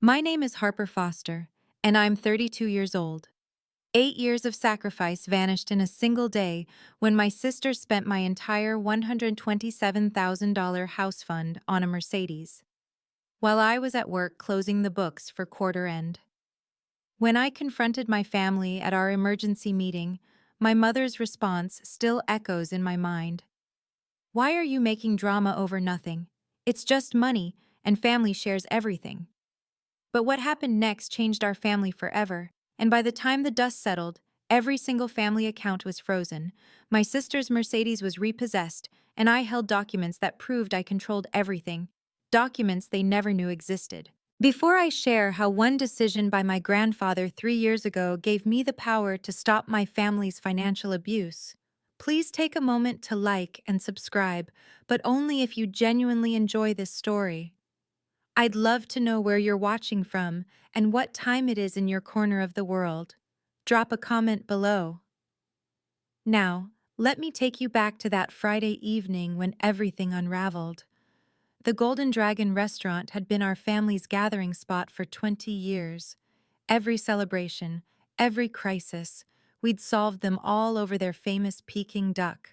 My name is Harper Foster, and I'm 32 years old. 8 years of sacrifice vanished in a single day when my sister spent my entire $127,000 house fund on a Mercedes, while I was at work closing the books for quarter end. When I confronted my family at our emergency meeting, my mother's response still echoes in my mind. Why are you making drama over nothing? It's just money, and family shares everything. But what happened next changed our family forever, and by the time the dust settled, every single family account was frozen. My sister's Mercedes was repossessed, and I held documents that proved I controlled everything, documents they never knew existed. Before I share how one decision by my grandfather 3 years ago gave me the power to stop my family's financial abuse, please take a moment to like and subscribe, but only if you genuinely enjoy this story. I'd love to know where you're watching from and what time it is in your corner of the world. Drop a comment below. Now, let me take you back to that Friday evening when everything unraveled. The Golden Dragon restaurant had been our family's gathering spot for 20 years. Every celebration, every crisis, we'd solved them all over their famous Peking duck.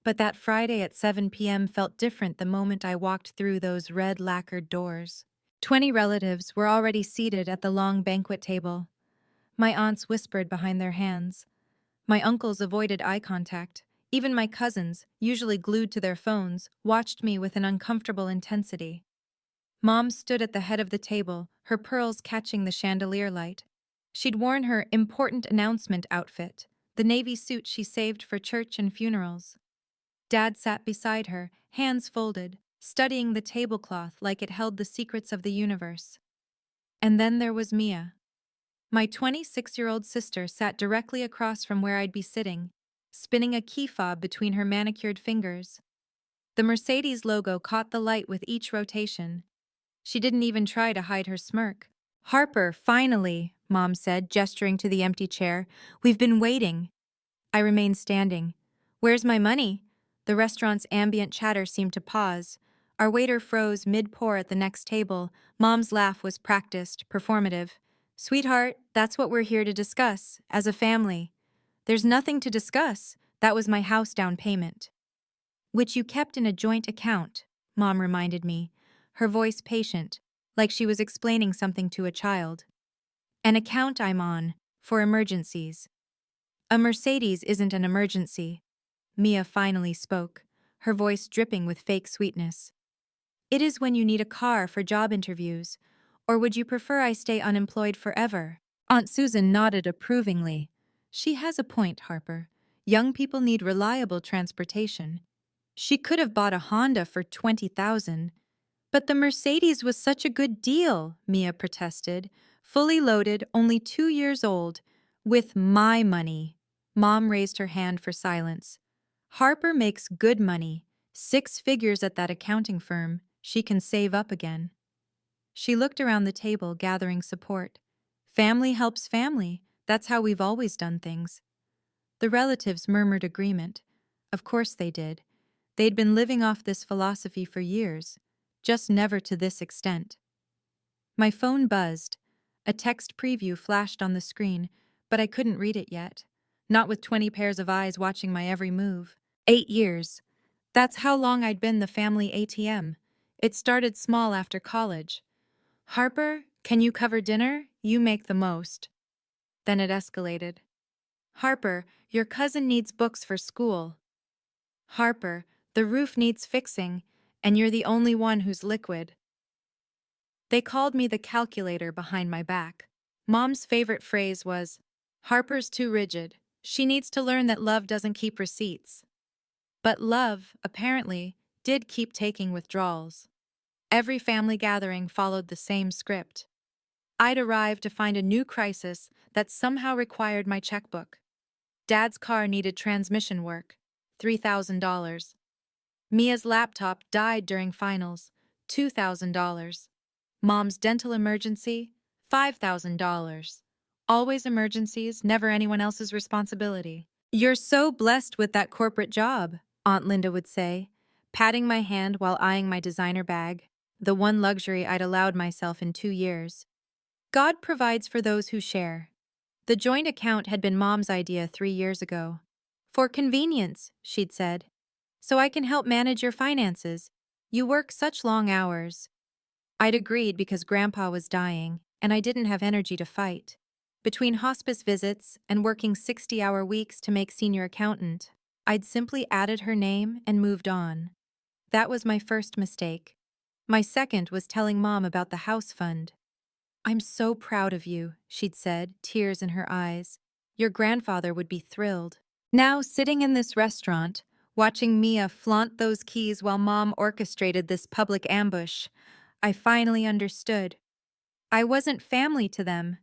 But that Friday at 7 p.m. felt different the moment I walked through those red lacquered doors. 20 relatives were already seated at the long banquet table. My aunts whispered behind their hands. My uncles avoided eye contact. Even my cousins, usually glued to their phones, watched me with an uncomfortable intensity. Mom stood at the head of the table, her pearls catching the chandelier light. She'd worn her important announcement outfit, the navy suit she saved for church and funerals. Dad sat beside her, hands folded, studying the tablecloth like it held the secrets of the universe. And then there was Mia. My 26-year-old sister sat directly across from where I'd be sitting, spinning a key fob between her manicured fingers. The Mercedes logo caught the light with each rotation. She didn't even try to hide her smirk. "Harper, finally," Mom said, gesturing to the empty chair. "We've been waiting." I remained standing. "Where's my money?" The restaurant's ambient chatter seemed to pause. Our waiter froze mid-pour at the next table. Mom's laugh was practiced, performative. "Sweetheart, that's what we're here to discuss, as a family." "There's nothing to discuss. That was my house down payment." "Which you kept in a joint account," Mom reminded me, her voice patient, like she was explaining something to a child. "An account I'm on, for emergencies." "A Mercedes isn't an emergency." Mia finally spoke, her voice dripping with fake sweetness. "It is when you need a car for job interviews. Or would you prefer I stay unemployed forever?" Aunt Susan nodded approvingly. "She has a point, Harper. Young people need reliable transportation." She could have bought a Honda for 20,000. "But the Mercedes was such a good deal," Mia protested. "Fully loaded, only 2 years old. With my money." Mom raised her hand for silence. "Harper makes good money. 6 figures at that accounting firm. She can save up again." She looked around the table, gathering support. "Family helps family. That's how we've always done things." The relatives murmured agreement. Of course they did. They'd been living off this philosophy for years, just never to this extent. My phone buzzed. A text preview flashed on the screen, but I couldn't read it yet. Not with 20 pairs of eyes watching my every move. 8 years. That's how long I'd been the family ATM. It started small after college. "Harper, can you cover dinner? You make the most." Then it escalated. "Harper, your cousin needs books for school." "Harper, the roof needs fixing, and you're the only one who's liquid." They called me the calculator behind my back. Mom's favorite phrase was, "Harper's too rigid. She needs to learn that love doesn't keep receipts." But love, apparently, did keep taking withdrawals. Every family gathering followed the same script. I'd arrive to find a new crisis that somehow required my checkbook. Dad's car needed transmission work, $3,000. Mia's laptop died during finals, $2,000. Mom's dental emergency, $5,000. Always emergencies, never anyone else's responsibility. "You're so blessed with that corporate job," Aunt Linda would say, patting my hand while eyeing my designer bag. the one luxury I'd allowed myself in 2 years. God provides for those who share. The joint account had been Mom's idea 3 years ago. For convenience, she'd said. So I can help manage your finances. You work such long hours. I'd agreed because Grandpa was dying, and I didn't have energy to fight. Between hospice visits and working 60-hour weeks to make senior accountant, I'd simply added her name and moved on. That was my first mistake. My second was telling Mom about the house fund. "I'm so proud of you," she'd said, tears in her eyes. "Your grandfather would be thrilled." Now, sitting in this restaurant, watching Mia flaunt those keys while Mom orchestrated this public ambush, I finally understood. I wasn't family to them.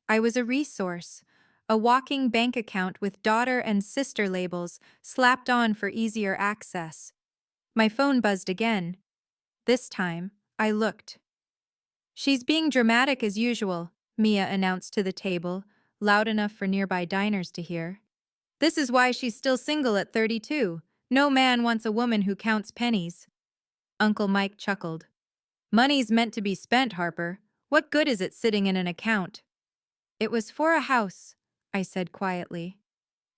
I was a resource, a walking bank account with daughter and sister labels slapped on for easier access. My phone buzzed again. This time, I looked. "She's being dramatic as usual," Mia announced to the table, loud enough for nearby diners to hear. "This is why she's still single at 32. No man wants a woman who counts pennies." Uncle Mike chuckled. "Money's meant to be spent, Harper. What good is it sitting in an account?" "It was for a house," I said quietly.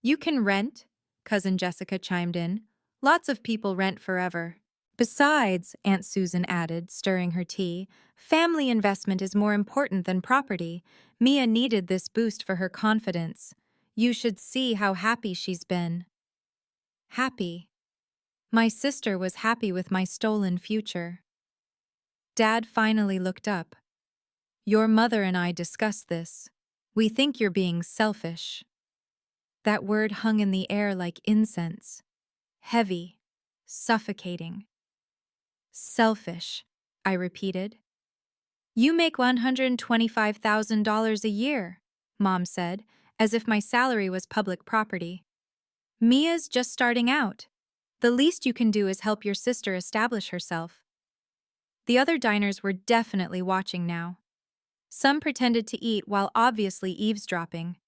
"You can rent," Cousin Jessica chimed in. "Lots of people rent forever." "Besides," Aunt Susan added, stirring her tea, "family investment is more important than property." Mia needed this boost for her confidence. "You should see how happy she's been." Happy. My sister was happy with my stolen future. Dad finally looked up. "Your mother and I discussed this. We think you're being selfish." That word hung in the air like incense. Heavy. Suffocating. "Selfish," I repeated. "You make $125,000 a year," Mom said, as if my salary was public property. "Mia's just starting out. The least you can do is help your sister establish herself." The other diners were definitely watching now. Some pretended to eat while obviously eavesdropping.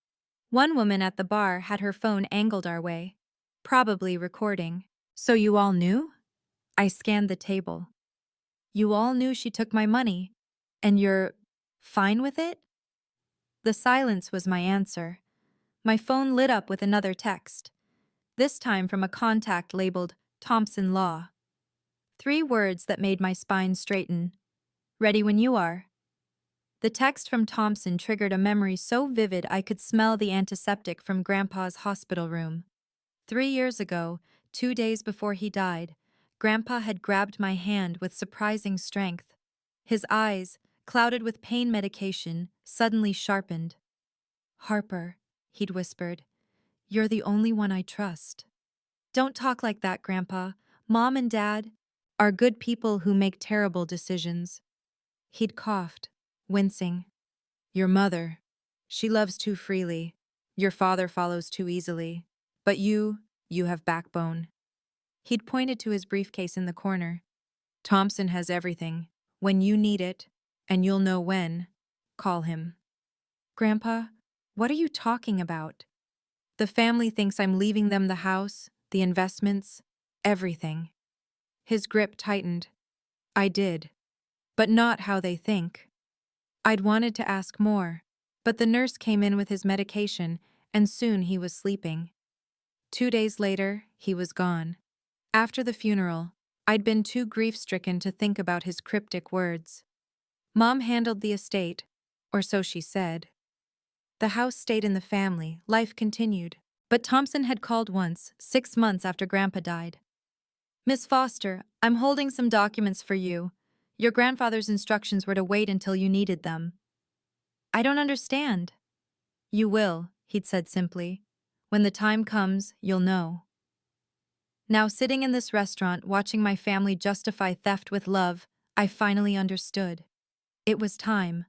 One woman at the bar had her phone angled our way, probably recording. "So you all knew?" I scanned the table. "You all knew she took my money, and you're fine with it?" The silence was my answer. My phone lit up with another text, this time from a contact labeled Thompson Law. 3 words that made my spine straighten. "Ready when you are." The text from Thompson triggered a memory so vivid I could smell the antiseptic from Grandpa's hospital room. 3 years ago, 2 days before he died, Grandpa had grabbed my hand with surprising strength. His eyes, clouded with pain medication, suddenly sharpened. "Harper," he'd whispered, "you're the only one I trust." "Don't talk like that, Grandpa. Mom and Dad are good people who make terrible decisions." He'd coughed, wincing. "Your mother, she loves too freely. Your father follows too easily. But you have backbone." He'd pointed to his briefcase in the corner. "Thompson has everything. When you need it, and you'll know when, call him." "Grandpa, what are you talking about?" "The family thinks I'm leaving them the house, the investments, everything." His grip tightened. "I did. But not how they think." I'd wanted to ask more, but the nurse came in with his medication, and soon he was sleeping. 2 days later, he was gone. After the funeral, I'd been too grief-stricken to think about his cryptic words. Mom handled the estate, or so she said. The house stayed in the family, life continued. But Thompson had called once, 6 months after Grandpa died. "Miss Foster, I'm holding some documents for you. Your grandfather's instructions were to wait until you needed them." "I don't understand." "You will," he'd said simply. "When the time comes, you'll know." Now, sitting in this restaurant watching my family justify theft with love, I finally understood. It was time.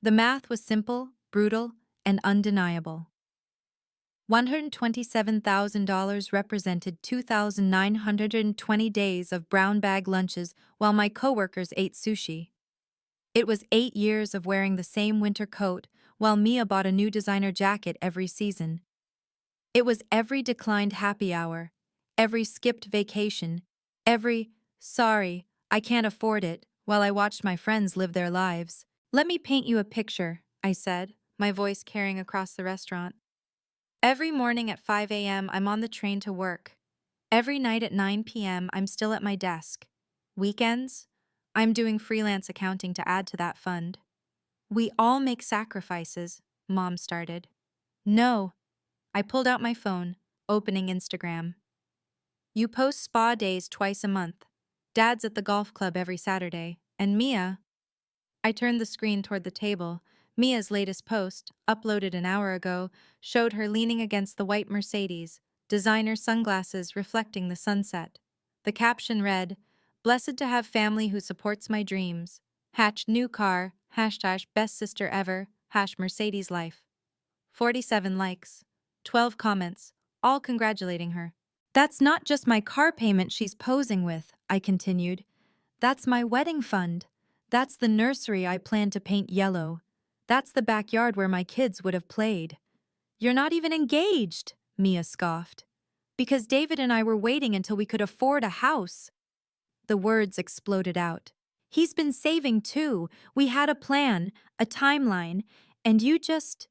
The math was simple, brutal, and undeniable. $127,000 represented 2,920 days of brown bag lunches while my coworkers ate sushi. It was 8 years of wearing the same winter coat while Mia bought a new designer jacket every season. It was every declined happy hour, every skipped vacation, every "sorry, I can't afford it" while I watched my friends live their lives. Let me paint you a picture, I said, my voice carrying across the restaurant. Every morning at 5 a.m., I'm on the train to work. Every night at 9 p.m., I'm still at my desk. Weekends? I'm doing freelance accounting to add to that fund. We all make sacrifices, Mom started. No. I pulled out my phone, opening Instagram. You post spa days twice a month. Dad's at the golf club every Saturday. And Mia. I turned the screen toward the table. Mia's latest post, uploaded an hour ago, showed her leaning against the white Mercedes, designer sunglasses reflecting the sunset. The caption read, "Blessed to have family who supports my dreams. Hatch new car, hashtag best sister ever, hash Mercedes life." 47 likes, 12 comments, all congratulating her. That's not just my car payment she's posing with, I continued. That's my wedding fund. That's the nursery I plan to paint yellow. That's the backyard where my kids would have played. You're not even engaged, Mia scoffed. Because David and I were waiting until we could afford a house. The words exploded out. He's been saving too. We had a plan, a timeline, and you just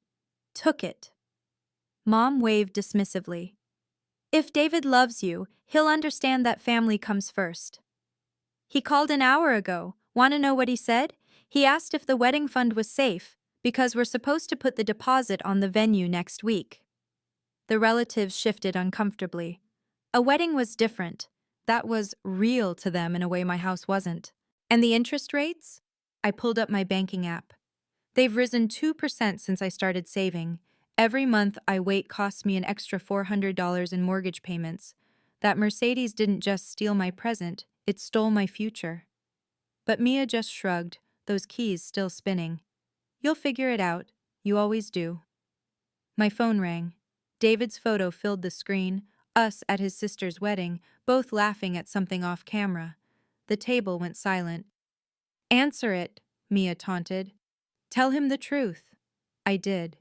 took it. Mom waved dismissively. If David loves you, he'll understand that family comes first. He called an hour ago. Want to know what he said? He asked if the wedding fund was safe, because we're supposed to put the deposit on the venue next week. The relatives shifted uncomfortably. A wedding was different. That was real to them in a way my house wasn't. And the interest rates? I pulled up my banking app. They've risen 2% since I started saving. Every month I wait costs me an extra $400 in mortgage payments. That Mercedes didn't just steal my present, it stole my future. But Mia just shrugged, those keys still spinning. You'll figure it out. You always do. My phone rang. David's photo filled the screen, us at his sister's wedding, both laughing at something off camera. The table went silent. Answer it, Mia taunted. Tell him the truth. I did.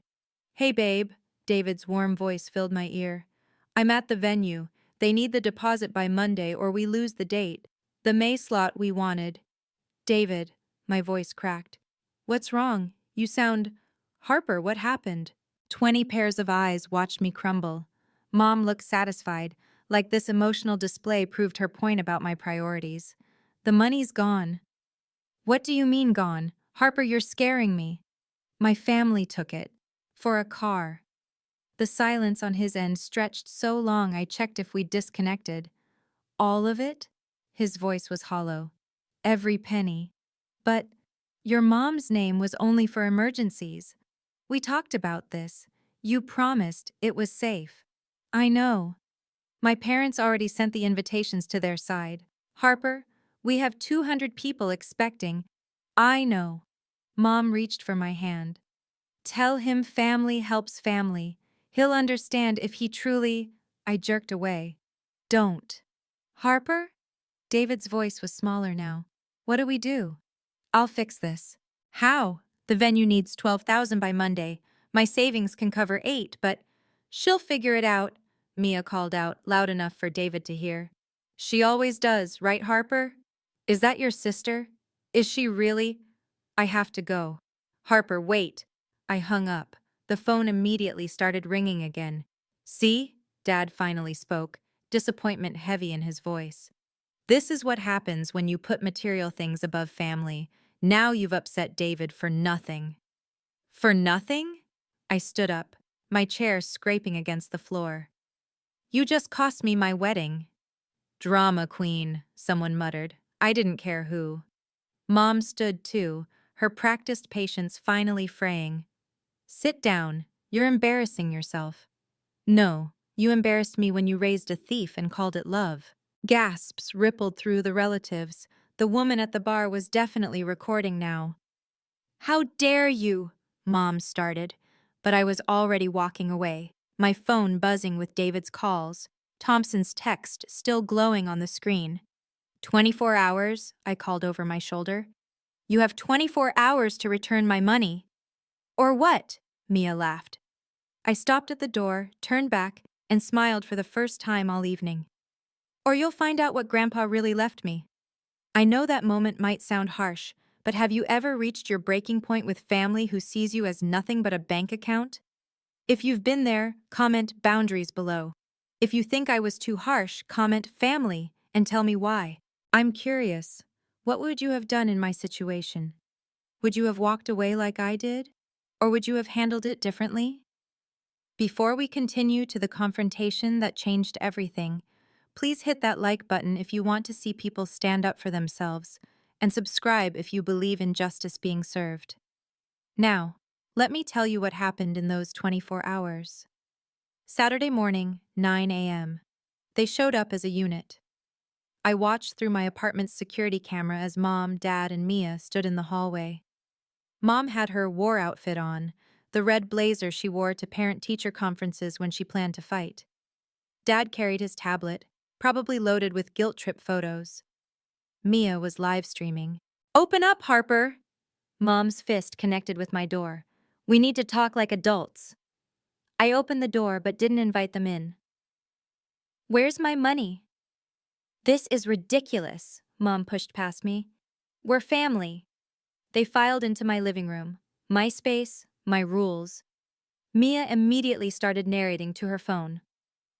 Hey babe, David's warm voice filled my ear. I'm at the venue. They need the deposit by Monday or we lose the date. The May slot we wanted. David, my voice cracked. What's wrong? You sound… Harper, what happened? 20 pairs of eyes watched me crumble. Mom looked satisfied, like this emotional display proved her point about my priorities. The money's gone. What do you mean gone? Harper, you're scaring me. My family took it. For a car. The silence on his end stretched so long I checked if we'd disconnected. All of it? His voice was hollow. Every penny. But your mom's name was only for emergencies. We talked about this. You promised it was safe. I know. My parents already sent the invitations to their side. Harper, we have 200 people expecting. I know. Mom reached for my hand. Tell him family helps family. He'll understand if he truly… I jerked away. Don't. Harper? David's voice was smaller now. What do we do? I'll fix this. How? The venue needs $12,000 by Monday. My savings can cover 8, but… She'll figure it out, Mia called out, loud enough for David to hear. She always does, right, Harper? Is that your sister? Is she really? I have to go. Harper, wait. I hung up. The phone immediately started ringing again. See? Dad finally spoke, disappointment heavy in his voice. This is what happens when you put material things above family. Now you've upset David for nothing. For nothing? I stood up, my chair scraping against the floor. You just cost me my wedding. Drama queen, someone muttered. I didn't care who. Mom stood too, her practiced patience finally fraying. Sit down. You're embarrassing yourself. No, you embarrassed me when you raised a thief and called it love. Gasps rippled through the relatives. The woman at the bar was definitely recording now. How dare you? Mom started, but I was already walking away, my phone buzzing with David's calls, Thompson's text still glowing on the screen. 24 hours, I called over my shoulder. You have 24 hours to return my money. Or what? Mia laughed. I stopped at the door, turned back, and smiled for the first time all evening. Or you'll find out what Grandpa really left me. I know that moment might sound harsh, but have you ever reached your breaking point with family who sees you as nothing but a bank account? If you've been there, comment boundaries below. If you think I was too harsh, comment family and tell me why. I'm curious. What would you have done in my situation? Would you have walked away like I did? Or would you have handled it differently? Before we continue to the confrontation that changed everything, please hit that like button if you want to see people stand up for themselves, and subscribe if you believe in justice being served. Now, let me tell you what happened in those 24 hours. Saturday morning, 9 a.m. They showed up as a unit. I watched through my apartment's security camera as Mom, Dad, and Mia stood in the hallway. Mom had her war outfit on, the red blazer she wore to parent-teacher conferences when she planned to fight. Dad carried his tablet, probably loaded with guilt trip photos. Mia was live streaming. "Open up, Harper!" Mom's fist connected with my door. "We need to talk like adults." I opened the door but didn't invite them in. "Where's my money?" "This is ridiculous," Mom pushed past me. "We're family." They filed into my living room. My space, my rules. Mia immediately started narrating to her phone.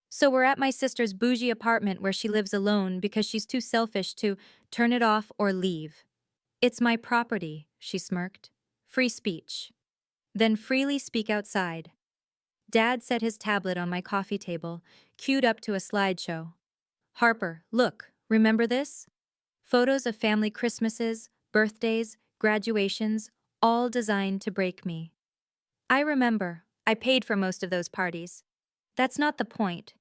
"So we're at my sister's bougie apartment where she lives alone because she's too selfish to turn it off or leave. It's my property," she smirked. "Free speech. Then freely speak outside." Dad set his tablet on my coffee table, queued up to a slideshow. "Harper, look, remember this? Photos of family Christmases, birthdays, graduations, all designed to break me." "I remember. I paid for most of those parties." "That's not the point."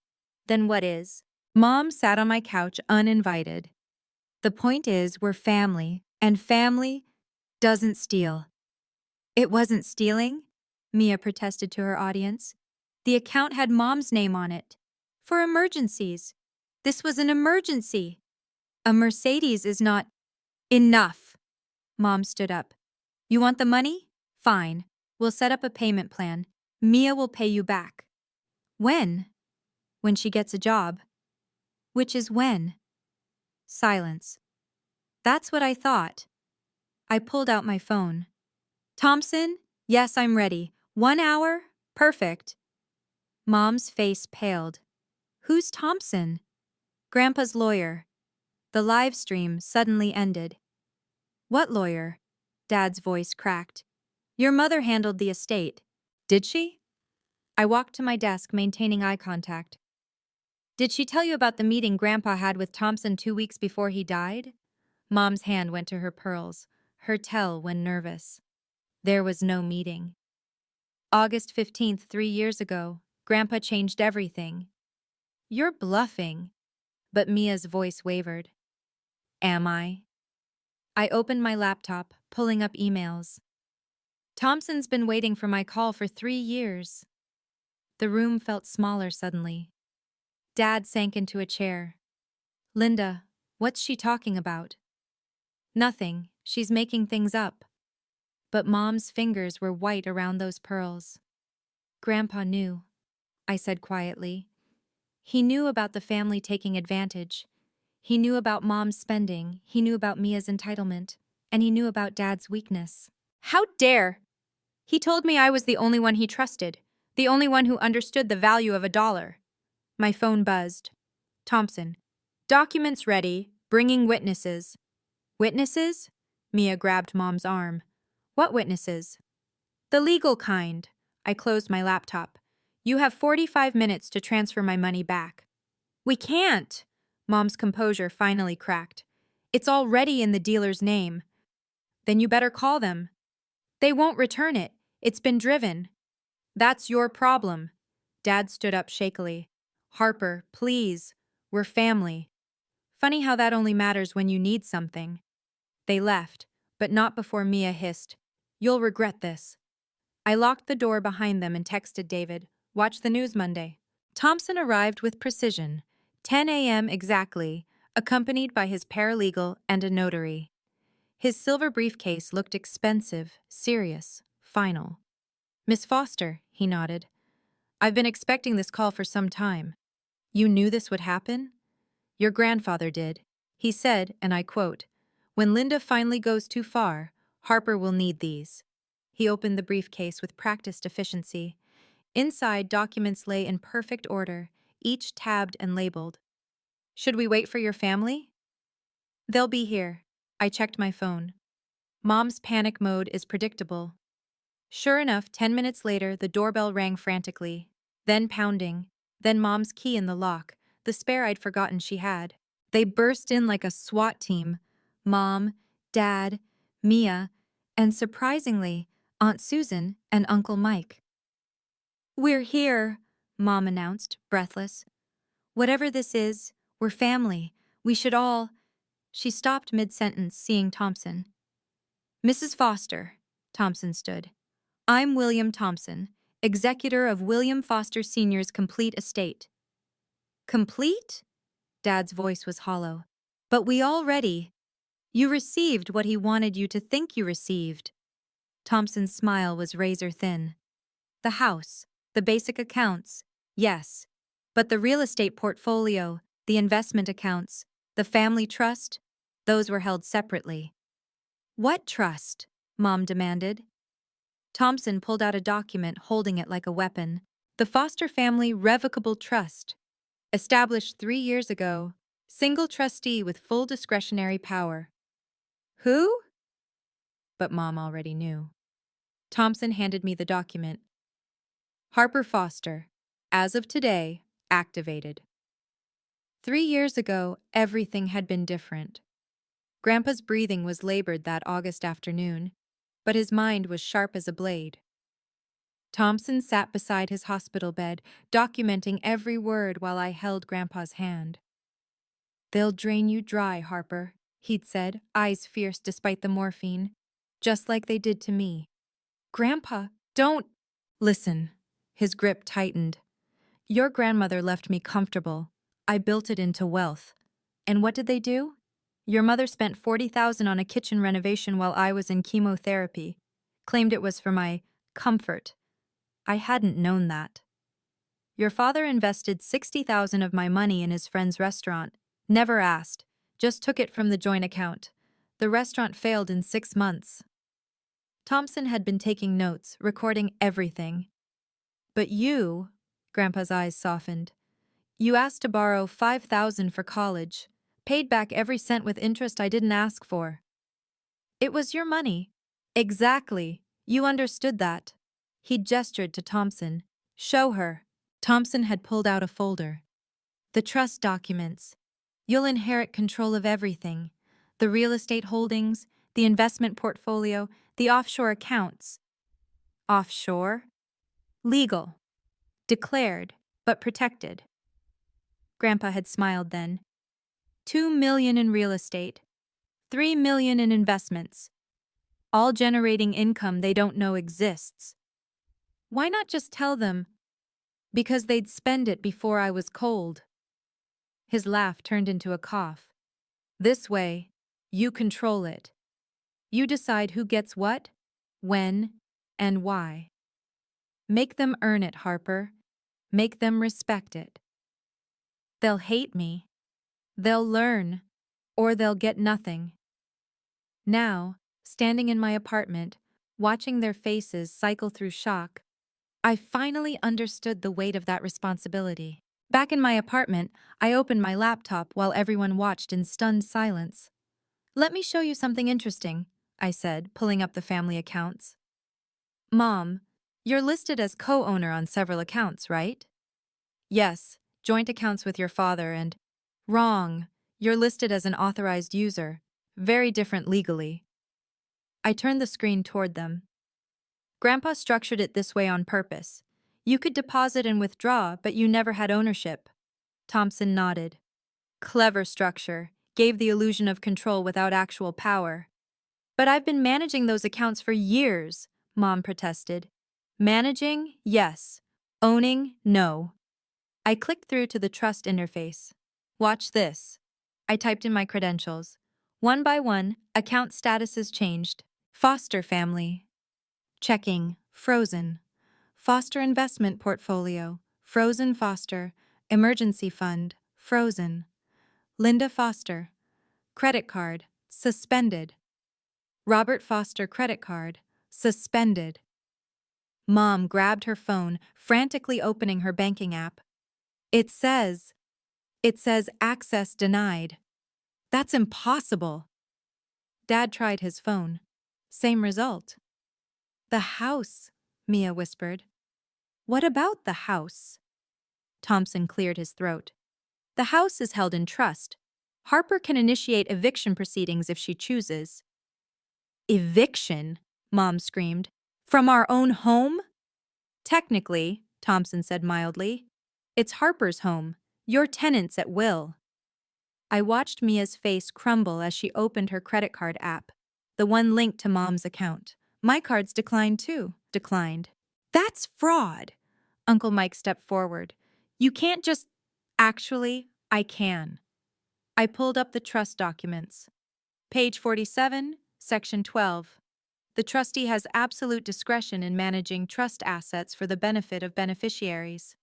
"Then what is?" Mom sat on my couch uninvited. "The point is we're family, and family doesn't steal." "It wasn't stealing," Mia protested to her audience. "The account had Mom's name on it. For emergencies. This was an emergency. A Mercedes is not—" "Enough!" Mom stood up. "You want the money? Fine. We'll set up a payment plan. Mia will pay you back." "When?" "When she gets a job." "Which is when?" Silence. "That's what I thought." I pulled out my phone. "Thompson? Yes, I'm ready. 1 hour? Perfect." Mom's face paled. "Who's Thompson?" "Grandpa's lawyer." The live stream suddenly ended. "What lawyer?" Dad's voice cracked. "Your mother handled the estate." "Did she?" I walked to my desk, maintaining eye contact. "Did she tell you about the meeting Grandpa had with Thompson 2 weeks before he died?" Mom's hand went to her pearls, her tell when nervous. "There was no meeting. August 15th, 3 years ago, Grandpa changed everything." "You're bluffing." But Mia's voice wavered. "Am I?" I opened my laptop, pulling up emails. "Thompson's been waiting for my call for 3 years." The room felt smaller suddenly. Dad sank into a chair. "Linda, what's she talking about?" "Nothing. She's making things up." But Mom's fingers were white around those pearls. "Grandpa knew," I said quietly. "He knew about the family taking advantage. He knew about Mom's spending, he knew about Mia's entitlement, and he knew about Dad's weakness." "How dare!" "He told me I was the only one he trusted, the only one who understood the value of $1. My phone buzzed. "Thompson. Documents ready, bringing witnesses." "Witnesses?" Mia grabbed Mom's arm. "What witnesses?" "The legal kind." I closed my laptop. "You have 45 minutes to transfer my money back." "We can't." Mom's composure finally cracked. "It's already in the dealer's name." "Then you better call them." "They won't return it. It's been driven." "That's your problem." Dad stood up shakily. "Harper, please. We're family." "Funny how that only matters when you need something." They left, but not before Mia hissed, "You'll regret this." I locked the door behind them and texted David, "Watch the news Monday." Thompson arrived with precision, 10 a.m. exactly, accompanied by his paralegal and a notary. His silver briefcase looked expensive, serious, final. "Miss Foster," he nodded. "I've been expecting this call for some time." "You knew this would happen?" "Your grandfather did. He said, and I quote, When Linda finally goes too far, Harper will need these. He opened the briefcase with practiced efficiency. Inside, documents lay in perfect order, each tabbed and labeled. Should we wait for your family? They'll be here. I checked my phone. Mom's panic mode is predictable. Sure enough, 10 minutes later, the doorbell rang frantically, then pounding, then Mom's key in the lock, the spare I'd forgotten she had. They burst in like a SWAT team. Mom, Dad, Mia, and surprisingly, Aunt Susan and Uncle Mike. We're here, Mom announced, breathless. Whatever this is, we're family. We should all. She stopped mid-sentence, seeing Thompson. Mrs. Foster, Thompson stood. I'm William Thompson, executor of William Foster Sr.'s complete estate. Complete? Dad's voice was hollow. But we already. You received what he wanted you to think you received. Thompson's smile was razor thin. The house, the basic accounts, yes. But the real estate portfolio, the investment accounts, the family trust, those were held separately. What trust? Mom demanded. Thompson pulled out a document holding it like a weapon. The Foster Family Revocable Trust. Established 3 years ago. Single trustee with full discretionary power. Who? But Mom already knew. Thompson handed me the document. Harper Foster. As of today, activated. 3 years ago, everything had been different. Grandpa's breathing was labored that August afternoon, but his mind was sharp as a blade. Thompson sat beside his hospital bed, documenting every word while I held Grandpa's hand. They'll drain you dry, Harper, he'd said, eyes fierce despite the morphine, just like they did to me. Grandpa, don't... Listen. His grip tightened. Your grandmother left me comfortable. I built it into wealth. And what did they do? Your mother spent $40,000 on a kitchen renovation while I was in chemotherapy. Claimed it was for my comfort. I hadn't known that. Your father invested $60,000 of my money in his friend's restaurant. Never asked. Just took it from the joint account. The restaurant failed in 6 months. Thompson had been taking notes, recording everything. But you, Grandpa's eyes softened, you asked to borrow $5,000 for college, paid back every cent with interest I didn't ask for. It was your money. Exactly. You understood that. He gestured to Thompson. Show her. Thompson had pulled out a folder. The trust documents. You'll inherit control of everything. The real estate holdings, the investment portfolio, the offshore accounts. Offshore? Legal. Declared, but protected. Grandpa had smiled then. $2 million in real estate. $3 million in investments. All generating income they don't know exists. Why not just tell them? Because they'd spend it before I was cold. His laugh turned into a cough. This way, you control it. You decide who gets what, when, and why. Make them earn it, Harper. Make them respect it. They'll hate me. They'll learn, or they'll get nothing. Now, standing in my apartment, watching their faces cycle through shock, I finally understood the weight of that responsibility. Back in my apartment, I opened my laptop while everyone watched in stunned silence. Let me show you something interesting, I said, pulling up the family accounts. Mom, you're listed as co-owner on several accounts, right? Yes, joint accounts with your father and... Wrong. You're listed as an authorized user. Very different legally. I turned the screen toward them. Grandpa structured it this way on purpose. You could deposit and withdraw, but you never had ownership. Thompson nodded. Clever structure. Gave the illusion of control without actual power. But I've been managing those accounts for years, Mom protested. Managing? Yes. Owning? No. I clicked through to the trust interface. Watch this. I typed in my credentials. One by one, account statuses changed. Foster family. Checking. Frozen. Foster investment portfolio. Frozen Foster. Emergency fund. Frozen. Linda Foster. Credit card. suspended. Robert Foster credit card, suspended. Mom grabbed her phone, frantically opening her banking app. It says, it says access denied. That's impossible. Dad tried his phone. Same result. The house, Mia whispered. What about the house? Thompson cleared his throat. The house is held in trust. Harper can initiate eviction proceedings if she chooses. Eviction? Mom screamed. From our own home? Technically, Thompson said mildly. It's Harper's home. Your tenants at will. I watched Mia's face crumble as she opened her credit card app, the one linked to Mom's account. My cards declined too. Declined. That's fraud. Uncle Mike stepped forward. You can't just… Actually, I can. I pulled up the trust documents. Page 47, Section 12. The trustee has absolute discretion in managing trust assets for the benefit of beneficiaries.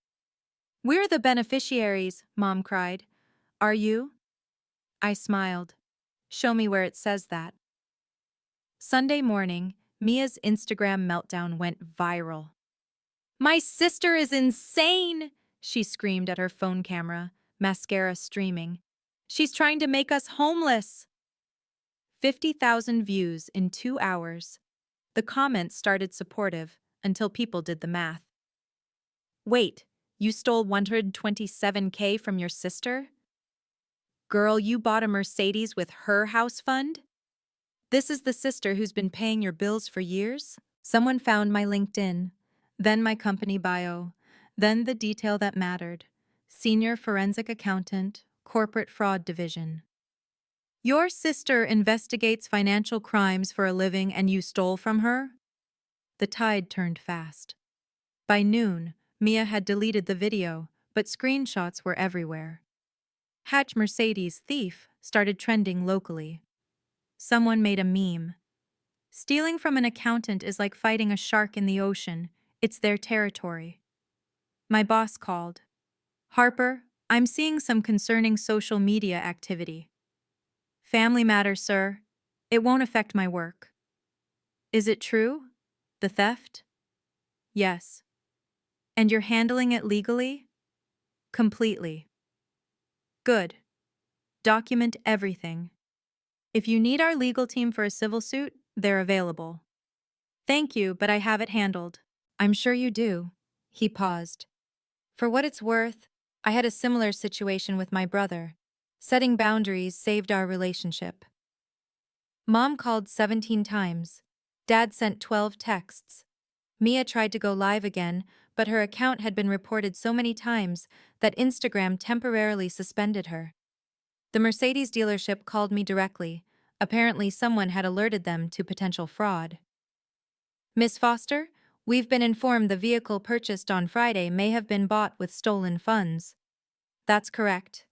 We're the beneficiaries, Mom cried. Are you? I smiled. Show me where it says that. Sunday morning, Mia's Instagram meltdown went viral. My sister is insane, she screamed at her phone camera, mascara streaming. She's trying to make us homeless. 50,000 views in 2 hours. The comments started supportive until people did the math. Wait, you stole $127K from your sister? Girl, you bought a Mercedes with her house fund? This is the sister who's been paying your bills for years? Someone found my LinkedIn, then my company bio, then the detail that mattered. Senior forensic accountant, corporate fraud division. Your sister investigates financial crimes for a living and you stole from her? The tide turned fast. By noon, Mia had deleted the video, but screenshots were everywhere. Hatch Mercedes thief started trending locally. Someone made a meme. Stealing from an accountant is like fighting a shark in the ocean. It's their territory. My boss called. Harper, I'm seeing some concerning social media activity. Family matter, sir. It won't affect my work. Is it true? The theft? Yes. And you're handling it legally? Completely. Good. Document everything. If you need our legal team for a civil suit, they're available. Thank you, but I have it handled. I'm sure you do. He paused. For what it's worth, I had a similar situation with my brother. Setting boundaries saved our relationship. Mom called 17 times. Dad sent 12 texts. Mia tried to go live again, but her account had been reported so many times that Instagram temporarily suspended her. The Mercedes dealership called me directly. Apparently, someone had alerted them to potential fraud. Miss Foster, we've been informed the vehicle purchased on Friday may have been bought with stolen funds. That's correct.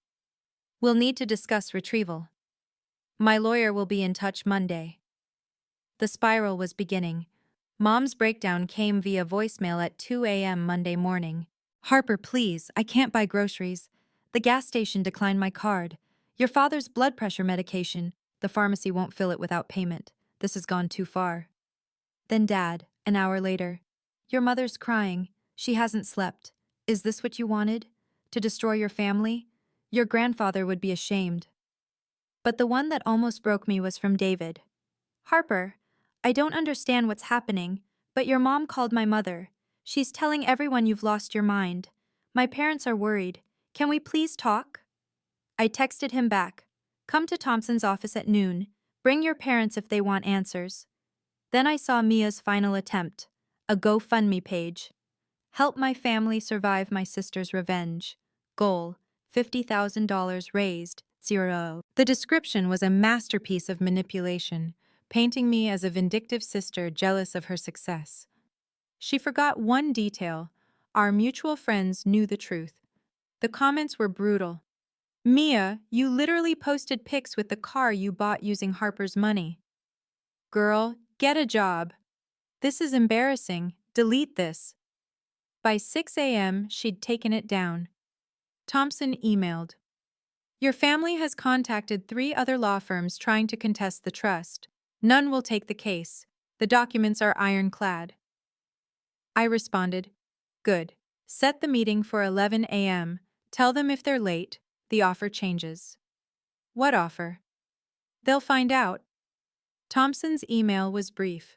We'll need to discuss retrieval. My lawyer will be in touch Monday. The spiral was beginning. Mom's breakdown came via voicemail at 2 a.m. Monday morning. Harper, please, I can't buy groceries. The gas station declined my card. Your father's blood pressure medication. The pharmacy won't fill it without payment. This has gone too far. Then Dad, an hour later. Your mother's crying. She hasn't slept. Is this what you wanted? To destroy your family? Your grandfather would be ashamed. But the one that almost broke me was from David. Harper, I don't understand what's happening, but your mom called my mother. She's telling everyone you've lost your mind. My parents are worried. Can we please talk? I texted him back. Come to Thompson's office at noon. Bring your parents if they want answers. Then I saw Mia's final attempt, a GoFundMe page. Help my family survive my sister's revenge. Goal, $50,000 raised, 0. The description was a masterpiece of manipulation, painting me as a vindictive sister jealous of her success. She forgot one detail. Our mutual friends knew the truth. The comments were brutal. Mia, you literally posted pics with the car you bought using Harper's money. Girl, get a job. This is embarrassing. Delete this. By 6 a.m., she'd taken it down. Thompson emailed. Your family has contacted 3 other law firms trying to contest the trust. None will take the case. The documents are ironclad. I responded, Good. Set the meeting for 11 a.m. Tell them if they're late, the offer changes. What offer? They'll find out. Thompson's email was brief.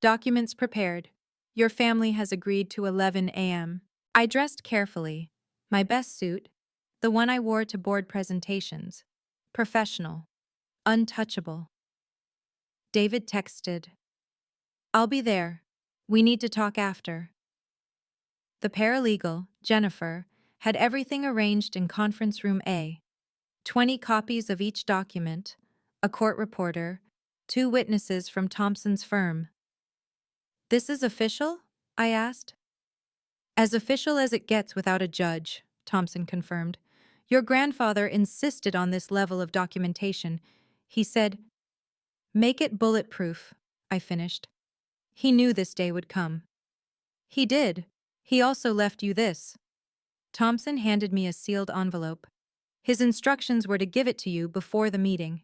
Documents prepared. Your family has agreed to 11 a.m. I dressed carefully. My best suit, the one I wore to board presentations. Professional. Untouchable. David texted, I'll be there. We need to talk after. The paralegal, Jennifer, had everything arranged in conference room A. 20 copies of each document, a court reporter, 2 witnesses from Thompson's firm. This is official? I asked. As official as it gets without a judge, Thompson confirmed. Your grandfather insisted on this level of documentation. He said, Make it bulletproof, I finished. He knew this day would come. He did. He also left you this. Thompson handed me a sealed envelope. His instructions were to give it to you before the meeting.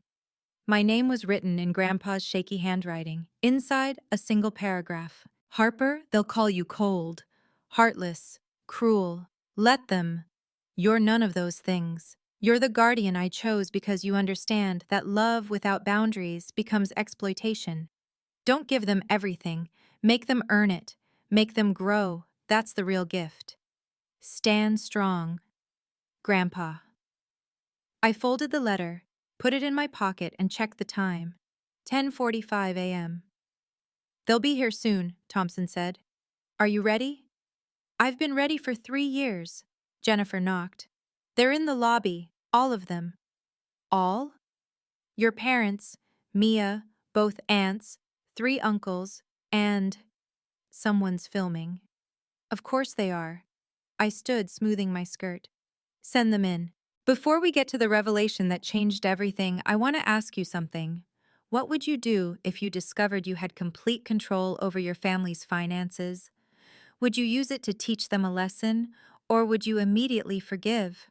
My name was written in Grandpa's shaky handwriting. Inside, a single paragraph. Harper, they'll call you cold, heartless, cruel. Let them. You're none of those things. You're the guardian I chose because you understand that love without boundaries becomes exploitation. Don't give them everything. Make them earn it. Make them grow. That's the real gift. Stand strong. Grandpa. I folded the letter, put it in my pocket, and checked the time. 10:45 a.m. They'll be here soon, Thompson said. Are you ready? I've been ready for 3 years. Jennifer knocked. They're in the lobby, all of them. All? Your parents, Mia, both aunts, 3 uncles, and… Someone's filming. Of course they are. I stood, smoothing my skirt. Send them in. Before we get to the revelation that changed everything, I want to ask you something. What would you do if you discovered you had complete control over your family's finances? Would you use it to teach them a lesson, or would you immediately forgive?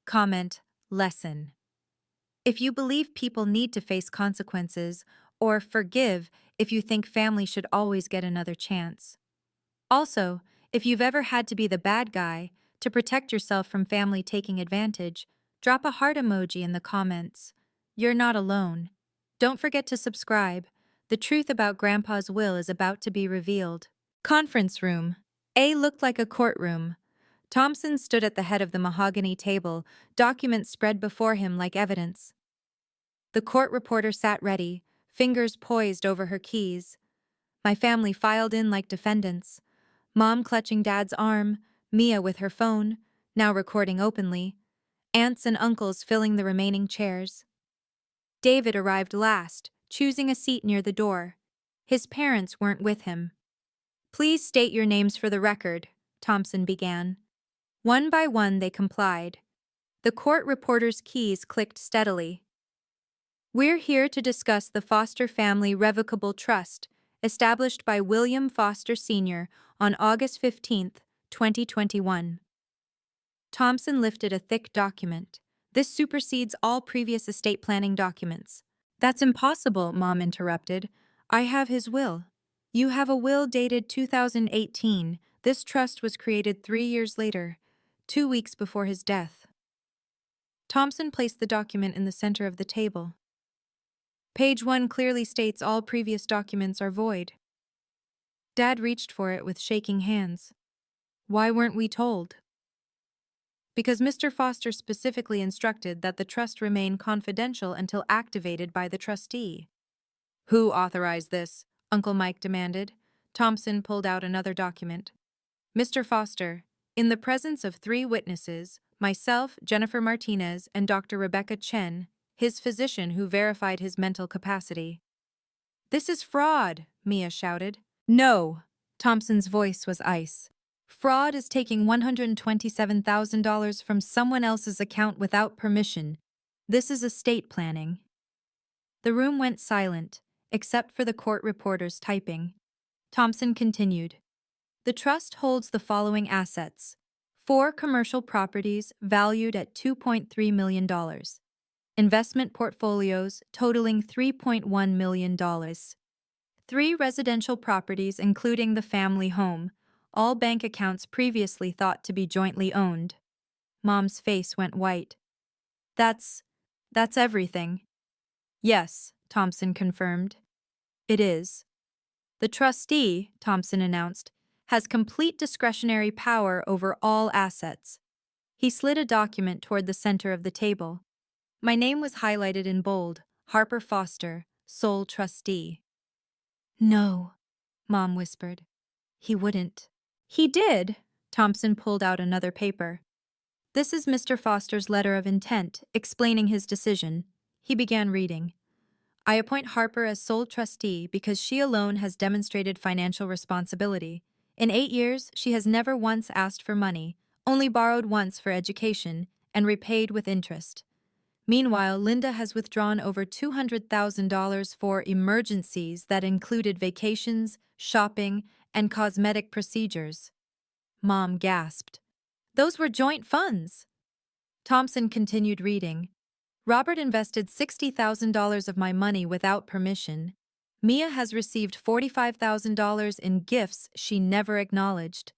Comment, lesson. If you believe people need to face consequences, or forgive if you think family should always get another chance. Also, if you've ever had to be the bad guy to protect yourself from family taking advantage, drop a heart emoji in the comments. You're not alone. Don't forget to subscribe. The truth about Grandpa's will is about to be revealed. Conference room. A looked like a courtroom. Thompson stood at the head of the mahogany table, documents spread before him like evidence. The court reporter sat ready, fingers poised over her keys. My family filed in like defendants. Mom clutching Dad's arm, Mia with her phone, now recording openly, aunts and uncles filling the remaining chairs. David arrived last, choosing a seat near the door. His parents weren't with him. Please state your names for the record, Thompson began. One by one they complied. The court reporter's keys clicked steadily. We're here to discuss the Foster Family Revocable Trust, established by William Foster Sr. on August 15, 2021. Thompson lifted a thick document. This supersedes all previous estate planning documents. That's impossible, Mom interrupted. I have his will. You have a will dated 2018. This trust was created 3 years later, 2 weeks before his death. Thompson placed the document in the center of the table. Page 1 clearly states all previous documents are void. Dad reached for it with shaking hands. Why weren't we told? Because Mr. Foster specifically instructed that the trust remain confidential until activated by the trustee. Who authorized this? Uncle Mike demanded. Thompson pulled out another document. Mr. Foster, in the presence of 3 witnesses, myself, Jennifer Martinez, and Dr. Rebecca Chen, his physician who verified his mental capacity. This is fraud, Mia shouted. No, Thompson's voice was ice. Fraud is taking $127,000 from someone else's account without permission. This is estate planning. The room went silent, except for the court reporter's typing. Thompson continued. The trust holds the following assets: 4 commercial properties valued at $2.3 million. Investment portfolios totaling $3.1 million. 3 residential properties including the family home, all bank accounts previously thought to be jointly owned. Mom's face went white. That's everything. Yes, Thompson confirmed. It is. The trustee, Thompson announced, has complete discretionary power over all assets. He slid a document toward the center of the table. My name was highlighted in bold, Harper Foster, sole trustee. No, Mom whispered. He wouldn't. He did. Thompson pulled out another paper. This is Mr. Foster's letter of intent, explaining his decision. He began reading. I appoint Harper as sole trustee because she alone has demonstrated financial responsibility. In 8 years, she has never once asked for money, only borrowed once for education, and repaid with interest. Meanwhile, Linda has withdrawn over $200,000 for emergencies that included vacations, shopping, and cosmetic procedures. Mom gasped. Those were joint funds. Thompson continued reading. Robert invested $60,000 of my money without permission. Mia has received $45,000 in gifts she never acknowledged.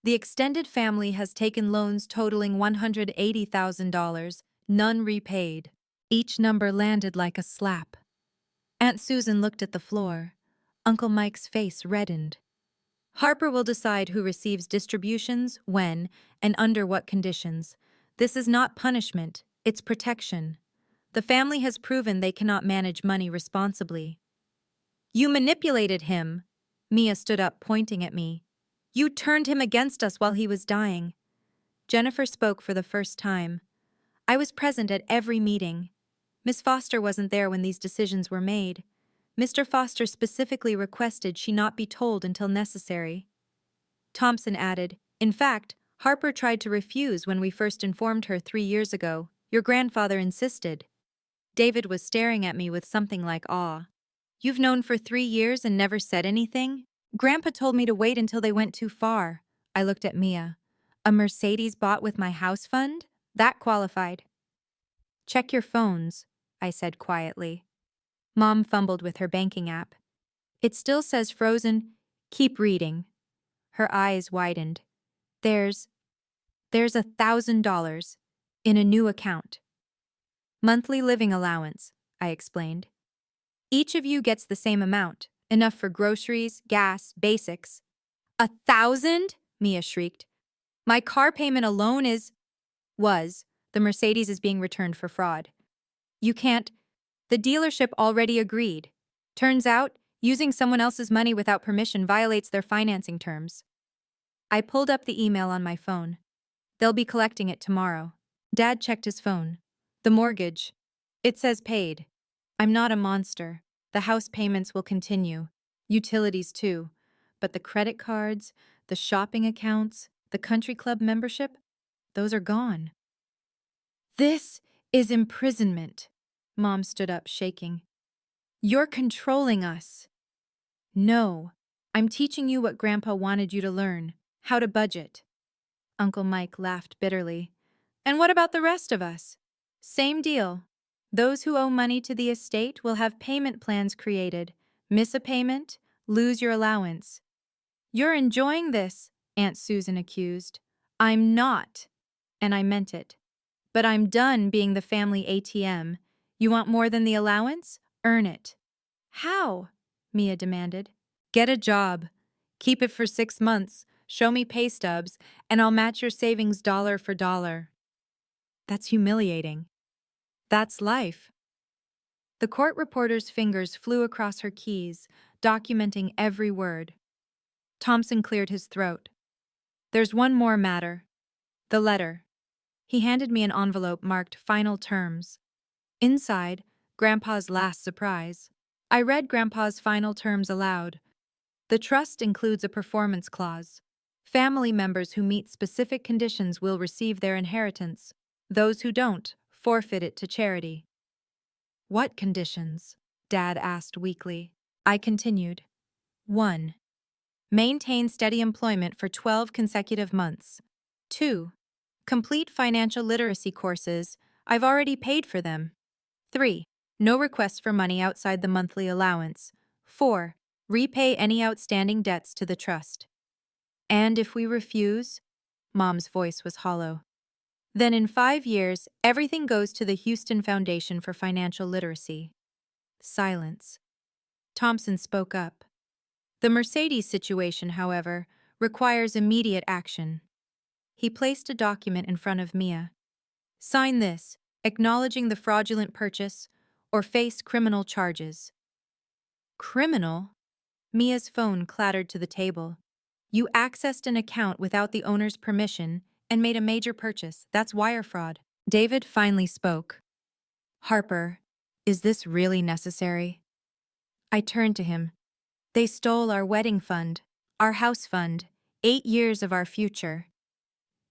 The extended family has taken loans totaling $180,000, none repaid. Each number landed like a slap. Aunt Susan looked at the floor. Uncle Mike's face reddened. Harper will decide who receives distributions, when, and under what conditions. This is not punishment, it's protection. The family has proven they cannot manage money responsibly. You manipulated him. Mia stood up, pointing at me. You turned him against us while he was dying. Jennifer spoke for the first time. I was present at every meeting. Miss Foster wasn't there when these decisions were made. Mr. Foster specifically requested she not be told until necessary. Thompson added, in fact, Harper tried to refuse when we first informed her 3 years ago. Your grandfather insisted. David was staring at me with something like awe. You've known for 3 years and never said anything? Grandpa told me to wait until they went too far. I looked at Mia. A Mercedes bought with my house fund? That qualified. Check your phones, I said quietly. Mom fumbled with her banking app. It still says frozen. Keep reading. Her eyes widened. There's $1,000 in a new account. Monthly living allowance, I explained. Each of you gets the same amount, enough for groceries, gas, basics. 1,000? Mia shrieked. My car payment alone was. The Mercedes is being returned for fraud. You can't. The dealership already agreed. Turns out, using someone else's money without permission violates their financing terms. I pulled up the email on my phone. They'll be collecting it tomorrow. Dad checked his phone. The mortgage. It says paid. I'm not a monster. The house payments will continue. Utilities too. But the credit cards, the shopping accounts, the country club membership, those are gone. This is imprisonment. Mom stood up, shaking. You're controlling us. No, I'm teaching you what Grandpa wanted you to learn, how to budget. Uncle Mike laughed bitterly. And what about the rest of us? Same deal. Those who owe money to the estate will have payment plans created. Miss a payment, lose your allowance. You're enjoying this, Aunt Susan accused. I'm not. And I meant it. But I'm done being the family ATM. You want more than the allowance? Earn it. How? Mia demanded. Get a job. Keep it for 6 months. Show me pay stubs, and I'll match your savings dollar for dollar. That's humiliating. That's life. The court reporter's fingers flew across her keys, documenting every word. Thompson cleared his throat. There's one more matter. The letter. He handed me an envelope marked Final Terms. Inside, Grandpa's last surprise. I read Grandpa's final terms aloud. The trust includes a performance clause. Family members who meet specific conditions will receive their inheritance. Those who don't, forfeit it to charity. What conditions? Dad asked weakly. I continued. 1. Maintain steady employment for 12 consecutive months. 2. Complete financial literacy courses. I've already paid for them. 3. No requests for money outside the monthly allowance. 4. Repay any outstanding debts to the trust. And if we refuse? Mom's voice was hollow. Then in 5 years, everything goes to the Houston Foundation for Financial Literacy. Silence. Thompson spoke up. The Mercedes situation, however, requires immediate action. He placed a document in front of Mia. Sign this, acknowledging the fraudulent purchase, or face criminal charges. Criminal? Mia's phone clattered to the table. You accessed an account without the owner's permission and made a major purchase. That's wire fraud. David finally spoke. Harper, is this really necessary? I turned to him. They stole our wedding fund, our house fund, 8 years of our future.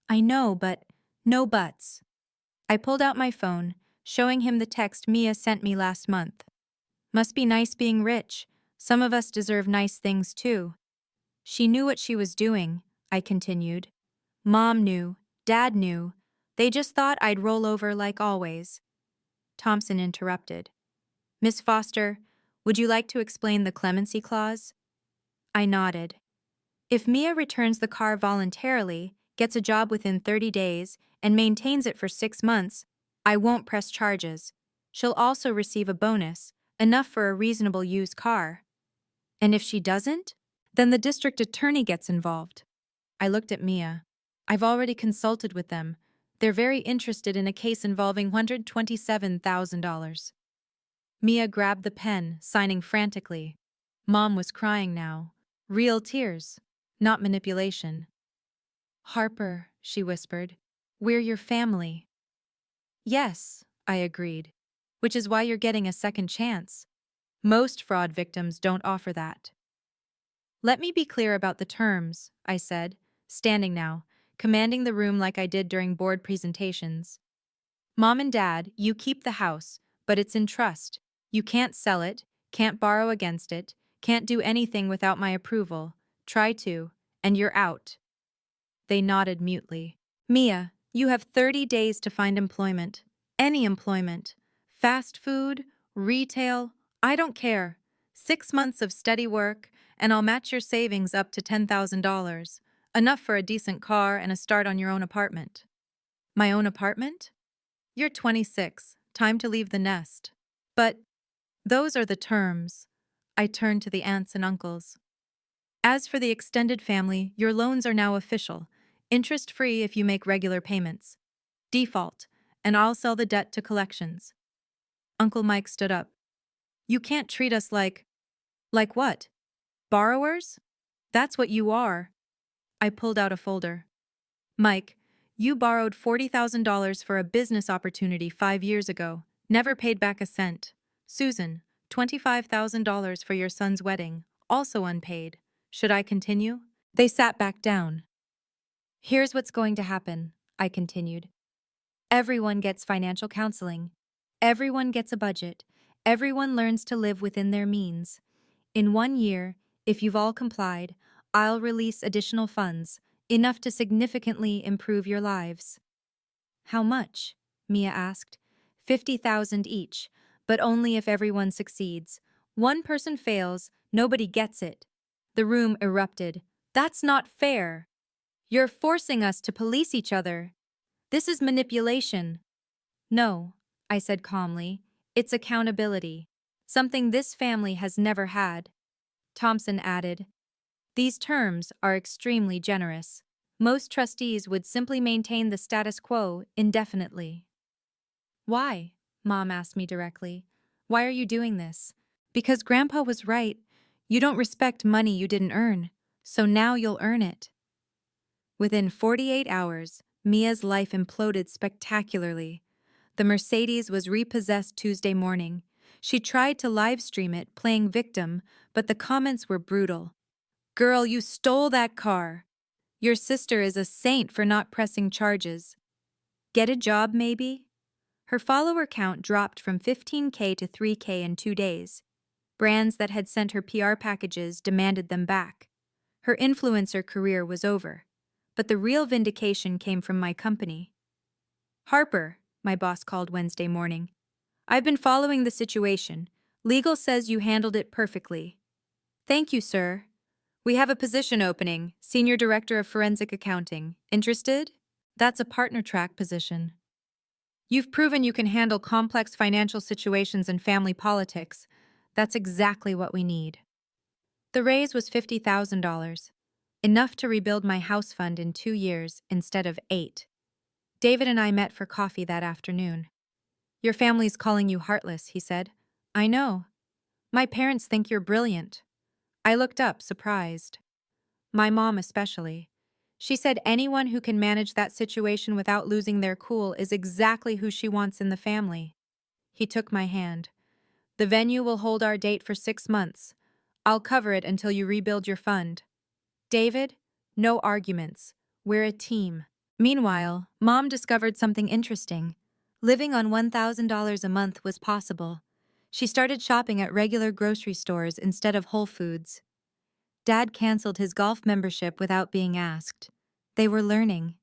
I know, but no buts. I pulled out my phone, showing him the text Mia sent me last month. Must be nice being rich. Some of us deserve nice things too. She knew what she was doing, I continued. Mom knew, Dad knew. They just thought I'd roll over like always. Thompson interrupted. Miss Foster, would you like to explain the clemency clause? I nodded. If Mia returns the car voluntarily, gets a job within 30 days, and maintains it for 6 months, I won't press charges. She'll also receive a bonus, enough for a reasonable used car. And if she doesn't? Then the district attorney gets involved. I looked at Mia. I've already consulted with them. They're very interested in a case involving $127,000. Mia grabbed the pen, signing frantically. Mom was crying now. Real tears, not manipulation. Harper, she whispered, we're your family. Yes, I agreed, which is why you're getting a second chance. Most fraud victims don't offer that. Let me be clear about the terms, I said, standing now, commanding the room like I did during board presentations. Mom and Dad, you keep the house, but it's in trust. You can't sell it, can't borrow against it, can't do anything without my approval. Try to, and you're out. They nodded mutely. Mia, you have 30 days to find employment. Any employment. Fast food, retail, I don't care. 6 months of steady work, and I'll match your savings up to $10,000. Enough for a decent car and a start on your own apartment. My own apartment? You're 26. Time to leave the nest. But those are the terms. I turned to the aunts and uncles. As for the extended family, your loans are now official. Interest-free if you make regular payments. Default, and I'll sell the debt to collections. Uncle Mike stood up. You can't treat us like what? Borrowers? That's what you are. I pulled out a folder. Mike, you borrowed $40,000 for a business opportunity 5 years ago. Never paid back a cent. Susan, $25,000 for your son's wedding. Also unpaid. Should I continue? They sat back down. Here's what's going to happen, I continued. Everyone gets financial counseling. Everyone gets a budget. Everyone learns to live within their means. In 1 year, if you've all complied, I'll release additional funds, enough to significantly improve your lives. How much? Mia asked. 50,000 each, but only if everyone succeeds. One person fails, nobody gets it. The room erupted. That's not fair. You're forcing us to police each other. This is manipulation. No, I said calmly. It's accountability. Something this family has never had. Thompson added, these terms are extremely generous. Most trustees would simply maintain the status quo indefinitely. Why? Mom asked me directly. Why are you doing this? Because Grandpa was right. You don't respect money you didn't earn, so now you'll earn it. Within 48 hours, Mia's life imploded spectacularly. The Mercedes was repossessed Tuesday morning. She tried to live stream it, playing victim, but the comments were brutal. Girl, you stole that car. Your sister is a saint for not pressing charges. Get a job, maybe? Her follower count dropped from 15K to 3K in 2 days. Brands that had sent her PR packages demanded them back. Her influencer career was over. But the real vindication came from my company. Harper, my boss called Wednesday morning. I've been following the situation. Legal says you handled it perfectly. Thank you, sir. We have a position opening, Senior Director of Forensic Accounting. Interested? That's a partner track position. You've proven you can handle complex financial situations and family politics. That's exactly what we need. The raise was $50,000, enough to rebuild my house fund in 2 years instead of 8. David and I met for coffee that afternoon. Your family's calling you heartless, he said. I know. My parents think you're brilliant. I looked up, surprised. My mom especially. She said anyone who can manage that situation without losing their cool is exactly who she wants in the family. He took my hand. The venue will hold our date for 6 months. I'll cover it until you rebuild your fund. David, no arguments. We're a team. Meanwhile, Mom discovered something interesting. Living on $1,000 a month was possible. She started shopping at regular grocery stores instead of Whole Foods. Dad canceled his golf membership without being asked. They were learning.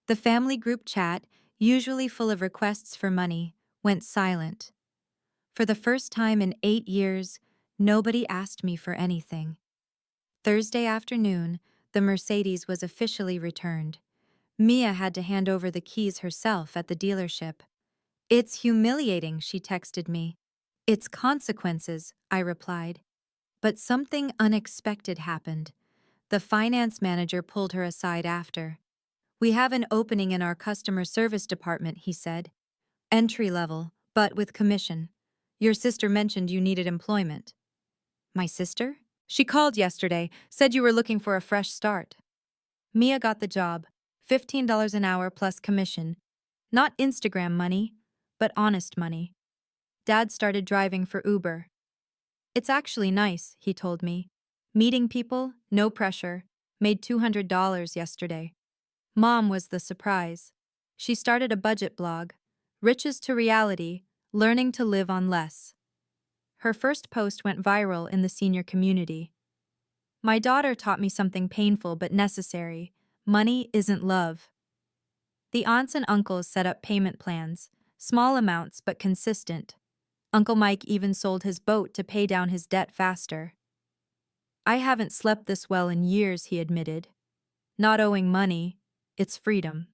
The family group chat, usually full of requests for money, went silent. For the first time in 8 years, nobody asked me for anything. Thursday afternoon, the Mercedes was officially returned. Mia had to hand over the keys herself at the dealership. It's humiliating, she texted me. It's consequences, I replied. But something unexpected happened. The finance manager pulled her aside after. We have an opening in our customer service department, he said. Entry level, but with commission. Your sister mentioned you needed employment. My sister? She called yesterday, said you were looking for a fresh start. Mia got the job, $15 an hour plus commission. Not Instagram money, but honest money. Dad started driving for Uber. It's actually nice, he told me. Meeting people, no pressure. Made $200 yesterday. Mom was the surprise. She started a budget blog, Riches to Reality, Learning to Live on Less. Her first post went viral in the senior community. My daughter taught me something painful but necessary. Money isn't love. The aunts and uncles set up payment plans, small amounts but consistent. Uncle Mike even sold his boat to pay down his debt faster. I haven't slept this well in years, he admitted. Not owing money, it's freedom.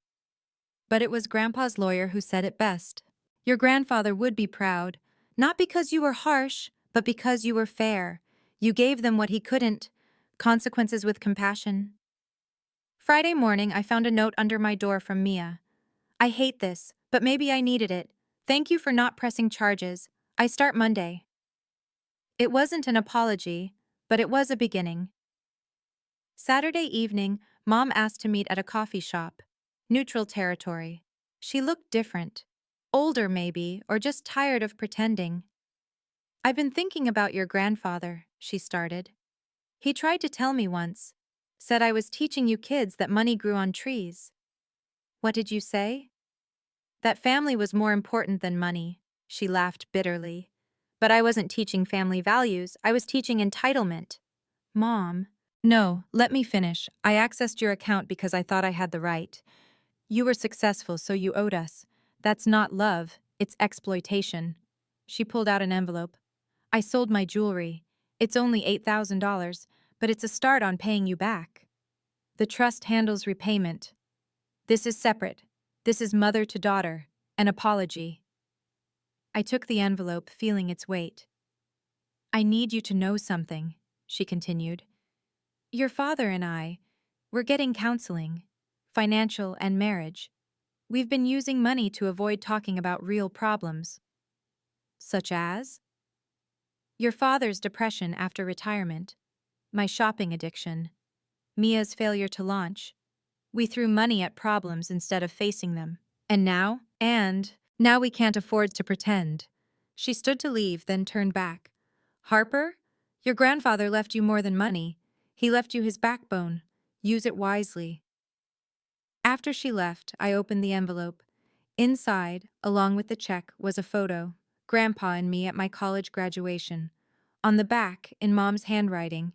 But it was Grandpa's lawyer who said it best. Your grandfather would be proud, not because you were harsh, but because you were fair. You gave them what he couldn't, consequences with compassion. Friday morning, I found a note under my door from Mia. I hate this, but maybe I needed it. Thank you for not pressing charges. I start Monday. It wasn't an apology, but it was a beginning. Saturday evening, Mom asked to meet at a coffee shop. Neutral territory. She looked different. Older, maybe, or just tired of pretending. I've been thinking about your grandfather, she started. He tried to tell me once. Said I was teaching you kids that money grew on trees. What did you say? That family was more important than money, she laughed bitterly. But I wasn't teaching family values, I was teaching entitlement. Mom. No, let me finish. I accessed your account because I thought I had the right. You were successful, so you owed us. That's not love, it's exploitation. She pulled out an envelope. I sold my jewelry. It's only $8,000, but it's a start on paying you back. The trust handles repayment. This is separate. This is mother to daughter. An apology. I took the envelope, feeling its weight. I need you to know something, she continued. Your father and I, we're getting counseling, financial and marriage. We've been using money to avoid talking about real problems. Such as? Your father's depression after retirement, my shopping addiction, Mia's failure to launch. We threw money at problems instead of facing them. And now we can't afford to pretend. She stood to leave, then turned back. Harper, your grandfather left you more than money. He left you his backbone. Use it wisely. After she left, I opened the envelope. Inside, along with the check, was a photo. Grandpa and me at my college graduation. On the back, in Mom's handwriting,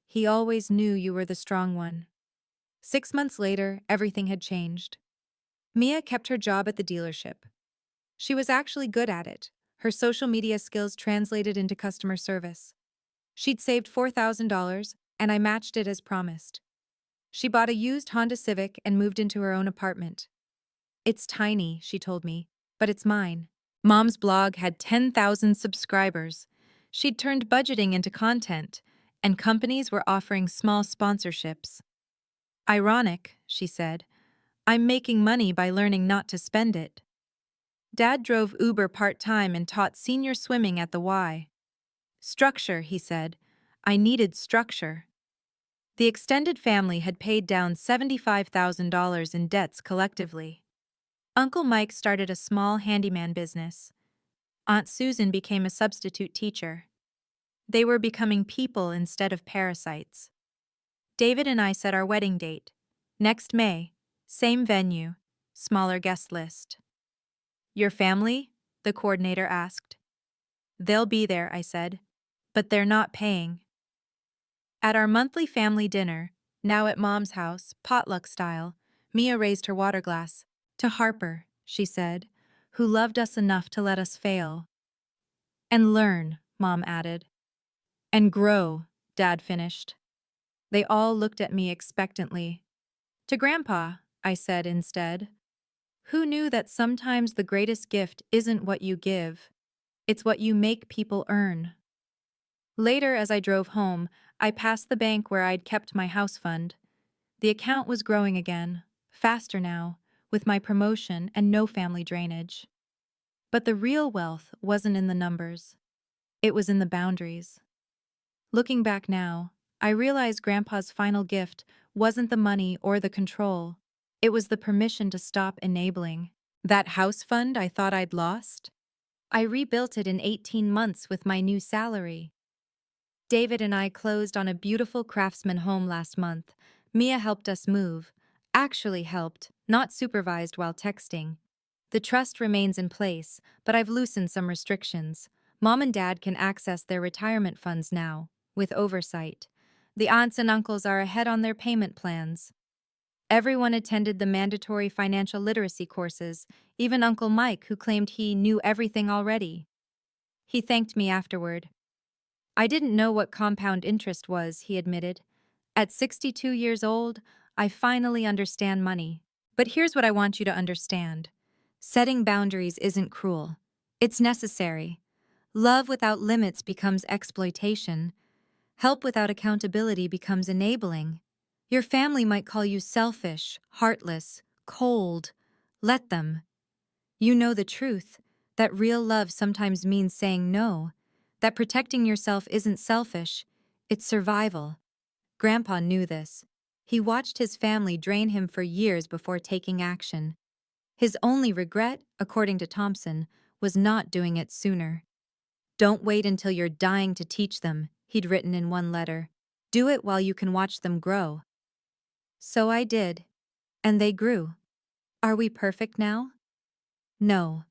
he always knew you were the strong one. 6 months later, everything had changed. Mia kept her job at the dealership. She was actually good at it. Her social media skills translated into customer service. She'd saved $4,000, and I matched it as promised. She bought a used Honda Civic and moved into her own apartment. It's tiny, she told me, but it's mine. Mom's blog had 10,000 subscribers. She'd turned budgeting into content, and companies were offering small sponsorships. Ironic, she said. I'm making money by learning not to spend it. Dad drove Uber part-time and taught senior swimming at the Y. Structure, he said. I needed structure. The extended family had paid down $75,000 in debts collectively. Uncle Mike started a small handyman business. Aunt Susan became a substitute teacher. They were becoming people instead of parasites. David and I set our wedding date. Next May, same venue, smaller guest list. Your family? The coordinator asked. They'll be there, I said. But they're not paying. At our monthly family dinner, now at Mom's house, potluck style, Mia raised her water glass. To Harper, she said, who loved us enough to let us fail. And learn, Mom added. And grow, Dad finished. They all looked at me expectantly. To Grandpa, I said instead. Who knew that sometimes the greatest gift isn't what you give, it's what you make people earn? Later, as I drove home, I passed the bank where I'd kept my house fund. The account was growing again, faster now, with my promotion and no family drainage. But the real wealth wasn't in the numbers. It was in the boundaries. Looking back now, I realize Grandpa's final gift wasn't the money or the control. It was the permission to stop enabling. That house fund I thought I'd lost? I rebuilt it in 18 months with my new salary. David and I closed on a beautiful craftsman home last month. Mia helped us move. Actually helped, not supervised while texting. The trust remains in place, but I've loosened some restrictions. Mom and Dad can access their retirement funds now, with oversight. The aunts and uncles are ahead on their payment plans. Everyone attended the mandatory financial literacy courses, even Uncle Mike, who claimed he knew everything already. He thanked me afterward. I didn't know what compound interest was, he admitted. At 62 years old, I finally understand money. But here's what I want you to understand. Setting boundaries isn't cruel. It's necessary. Love without limits becomes exploitation. Help without accountability becomes enabling. Your family might call you selfish, heartless, cold. Let them. You know the truth, that real love sometimes means saying no, that protecting yourself isn't selfish, it's survival. Grandpa knew this. He watched his family drain him for years before taking action. His only regret, according to Thompson, was not doing it sooner. Don't wait until you're dying to teach them, he'd written in one letter. Do it while you can watch them grow. So I did. And they grew. Are we perfect now? No.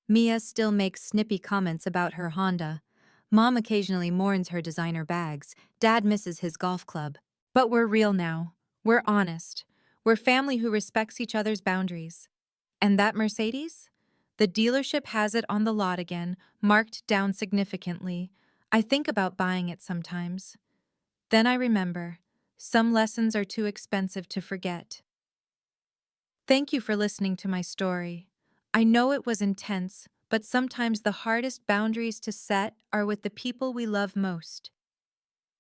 Mia still makes snippy comments about her Honda. Mom occasionally mourns her designer bags. Dad misses his golf club. But we're real now. We're honest. We're family who respects each other's boundaries. And that Mercedes? The dealership has it on the lot again, marked down significantly. I think about buying it sometimes. Then I remember, some lessons are too expensive to forget. Thank you for listening to my story. I know it was intense, but sometimes the hardest boundaries to set are with the people we love most.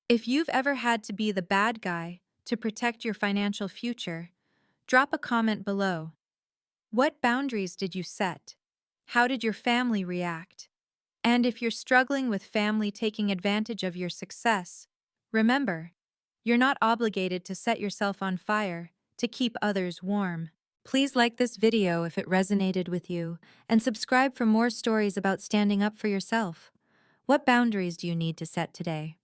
If you've ever had to be the bad guy to protect your financial future, drop a comment below. What boundaries did you set? How did your family react? And if you're struggling with family taking advantage of your success, remember, you're not obligated to set yourself on fire to keep others warm. Please like this video if it resonated with you, and subscribe for more stories about standing up for yourself. What boundaries do you need to set today?